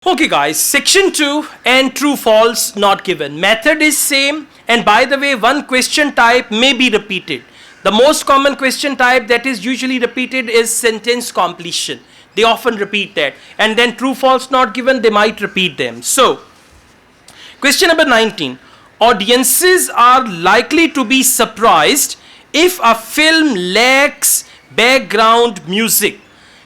Okay guys, section 2 and true false not given. Method is same, and by the way, one question type may be repeated. The most common question type that is usually repeated is sentence completion. They often repeat that, and then true false not given, they might repeat them. So question number 19. Audiences are likely to be surprised if a film lacks background music.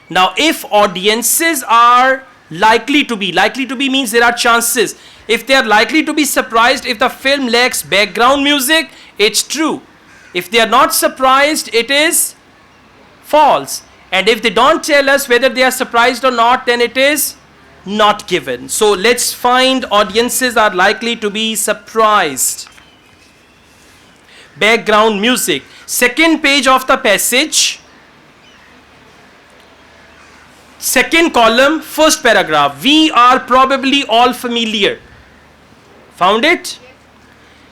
Now if audiences are likely to be means there are chances. If they are likely to be surprised if the film lacks background music, it's true. If they are not surprised, it is false. And if they don't tell us whether they are surprised or not, then it is not given. So let's find audiences are likely to be surprised. Background music. Second page of the passage. Second column, first paragraph. We are probably all familiar. Found it?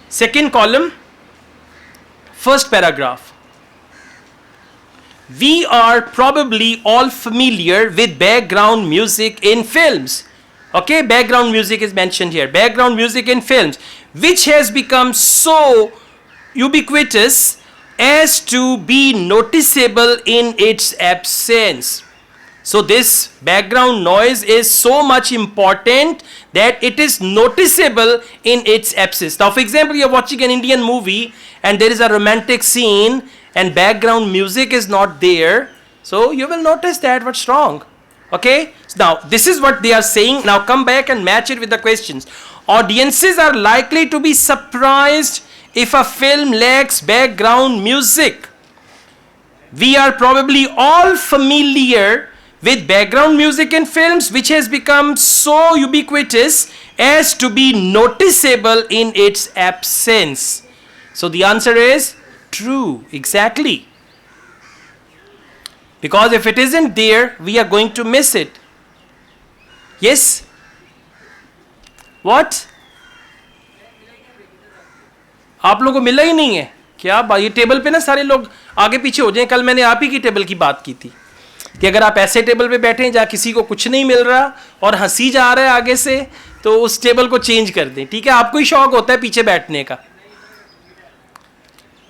Second column, first paragraph. We are probably all familiar with background music in films. Okay, background music is mentioned here. Background music in films, which has become so ubiquitous as to be noticeable in its absence. So this background noise is so much important that it is noticeable in its absence. Now for example, you are watching an Indian movie and there is a romantic scene and background music is not there. So you will notice that what's wrong. Okay. So now this is what they are saying. Now come back and match it with the questions. Audiences are likely to be surprised if a film lacks background music. We are probably all familiar with background music in films, which has become so ubiquitous as to be noticeable in its absence. So the answer is true, exactly. Because if it isn't there, we are going to miss it. Yes? What? आप लोगों को मिला ही नहीं है क्या? ये table पे ना सारे लोग आगे पीछे हो जाएं. कल मैंने आप ही की टेबल की बात की थी कि अगर आप ऐसे टेबल पे बैठे हैं जहाँ किसी को कुछ नहीं मिल रहा और हंसी जा रहा है आगे से, तो उस टेबल को चेंज कर दें. ठीक है, आपको ही शौक होता है पीछे बैठने का.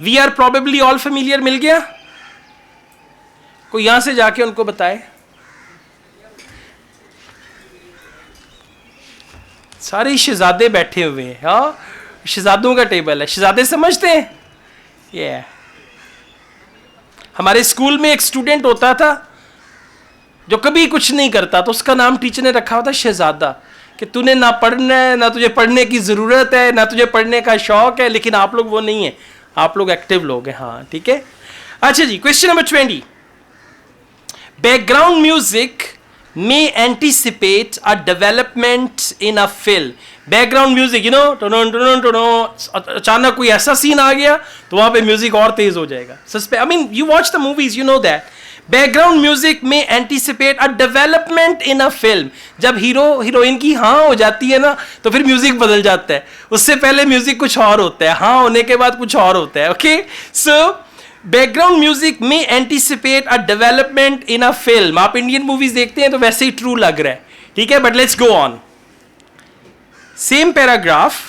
We are probably all familiar मिल गया? कोई यहां से जाके उनको बताए. सारे शहजादे बैठे हुए हैं. हाँ, शहजादों का टेबल है. शहजादे समझते हैं? ये हमारे स्कूल में एक स्टूडेंट होता था जो कभी कुछ नहीं करता, तो उसका नाम टीचर ने रखा हुआ था शहजादा, कि तूने ना पढ़ना है, ना तुझे पढ़ने की ज़रूरत है, ना तुझे पढ़ने का शौक है. लेकिन आप लोग वो नहीं है, आप लोग एक्टिव लोग हैं. हाँ ठीक है. अच्छा जी, question number 20. Background music may anticipate a development in a film. Background music, you know, अचानक कोई ऐसा सीन आ गया तो वहां पे म्यूजिक और तेज हो जाएगा. I mean, you watch the movies, you know that. Background music may anticipate a development in a film. जब हीरो हीरोइन की हाँ हो जाती है ना, तो फिर म्यूजिक बदल जाता है. उससे पहले म्यूजिक कुछ और होता है, हाँ होने के बाद कुछ और होता है. ओके, सो बैकग्राउंड म्यूजिक में anticipate a development in a film. आप इंडियन मूवीज देखते हैं तो वैसे ही ट्रू लग रहा है. ठीक है, but let's go on. Same paragraph.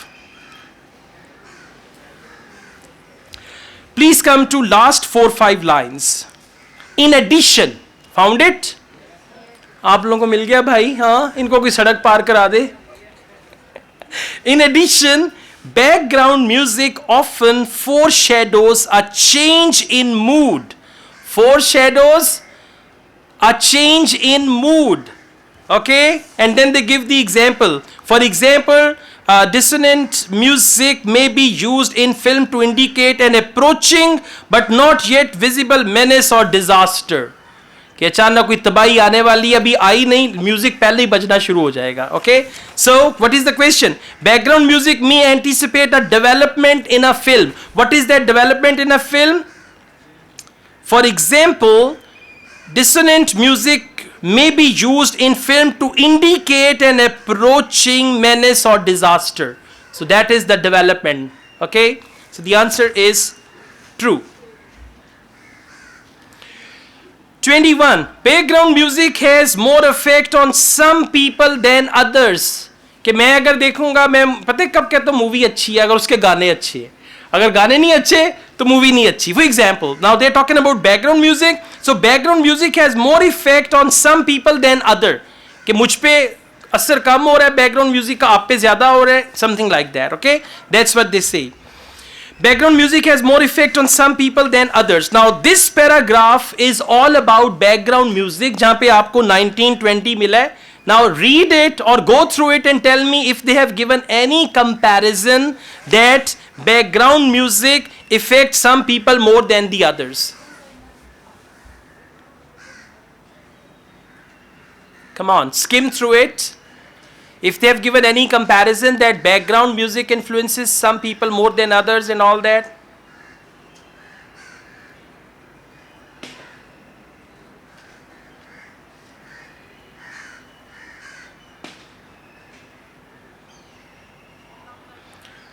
Please come to last 4-5 lines. In addition, found it? आप लोगों को मिल गया भाई? हाँ, इनको कोई सड़क पार करा दे. In addition, background music often foreshadows a change in mood. Foreshadows a change in mood. Okay, and then they give the example. For example, dissonant music may be used in film to indicate an approaching but not yet visible menace or disaster. कि अचानक कोई तबाही आने वाली, अभी आई नहीं, music पहले ही बजना शुरू हो जाएगा. Okay, so what is the question? Background music may anticipate a development in a film. What is that development in a film? For example, dissonant music may be used in film to indicate an approaching menace or disaster. So that is the development. Okay, so the answer is true. 21. Background music has more effect on some people than others. कि मैं अगर देखूंगा, मैं पता है कब कहता हूं मूवी अच्छी है अगर उसके गाने अच्छे हैं, अगर गाने नहीं अच्छे तो मूवी नहीं अच्छी. For example, now they are talking about background music. So background music has more effect on some people than other. कि मुझ पे असर कम हो रहा है बैकग्राउंड म्यूजिक का, आप पे ज्यादा हो रहा है, something like that. Okay, that's what they से. Background music has more effect on some people than others. Now this paragraph is all about background music जहाँ पे आपको 1920 मिला है. Now read it or go through it and tell me if they have given any comparison that background music affects some people more than the others. Come on, skim through it. If they have given any comparison that background music influences some people more than others and all that.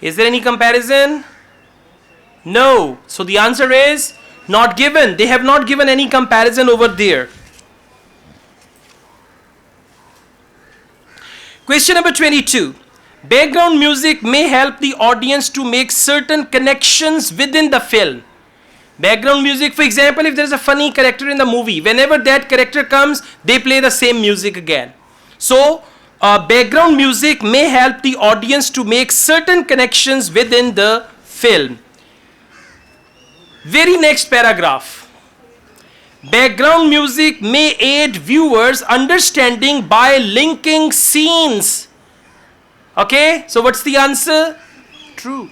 Is there any comparison? No. So the answer is not given. They have not given any comparison over there. Question number 22. Background music may help the audience to make certain connections within the film. Background music, for example, if there is a funny character in the movie, whenever that character comes, they play the same music again. So, background music may help the audience to make certain connections within the film. Very next paragraph. Background music may aid viewers understanding by linking scenes. Okay, so what's the answer? True.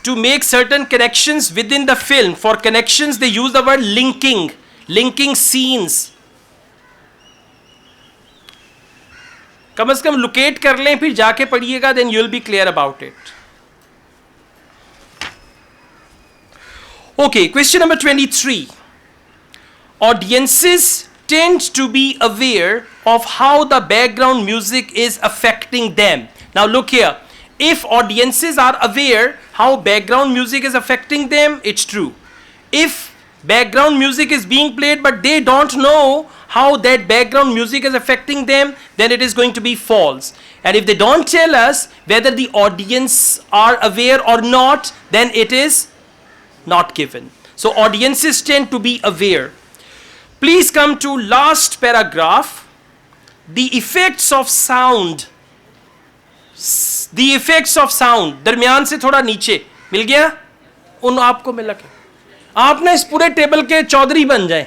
To make certain connections within the film. For connections they use the word linking. Linking scenes. कम से कम locate कर लें, फिर जाके पढ़िएगा, then you'll be clear about it. Okay, question number 23. Audiences tend to be aware of how the background music is affecting them. Now look here. If audiences are aware how background music is affecting them, it's true. If background music is being played but they don't know how that background music is affecting them, then it is going to be false. And if they don't tell us whether the audience are aware or not, then it is not given. So audiences tend to be aware. Please come to last paragraph. The effects of sound. The effects of sound. दरमियान से थोड़ा नीचे मिल गया, उन आपको मिला क्या? आप ना इस पूरे टेबल के चौधरी बन जाए,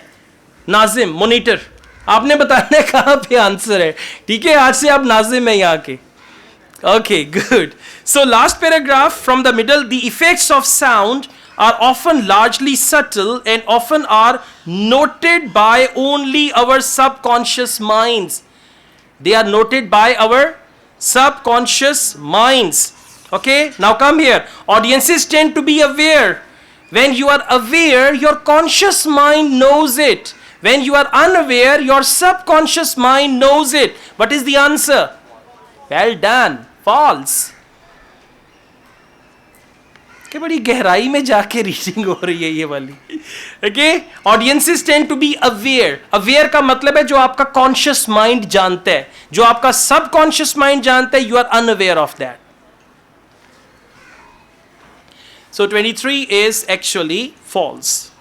नाजिम, मॉनिटर. आपने बताना है कहाँ पे आंसर है. ठीक है, आज से आप नाजिम है यहाँ के. Okay, good. So last paragraph from the middle. The effects of sound are often largely subtle and often are noted by only our subconscious minds. They are noted by our subconscious minds. Okay, now come here. Audiences tend to be aware. When you are aware, your conscious mind knows it. When you are unaware, your subconscious mind knows it. What is the answer? Well done. False. कि बड़ी गहराई में जाके reading हो रही है ये वाली. Okay, audiences tend to be aware. Aware का मतलब है जो आपका कॉन्शियस माइंड जानता है, जो आपका सबकॉन्शियस माइंड जानता है, you are unaware of that. So 23 is actually false.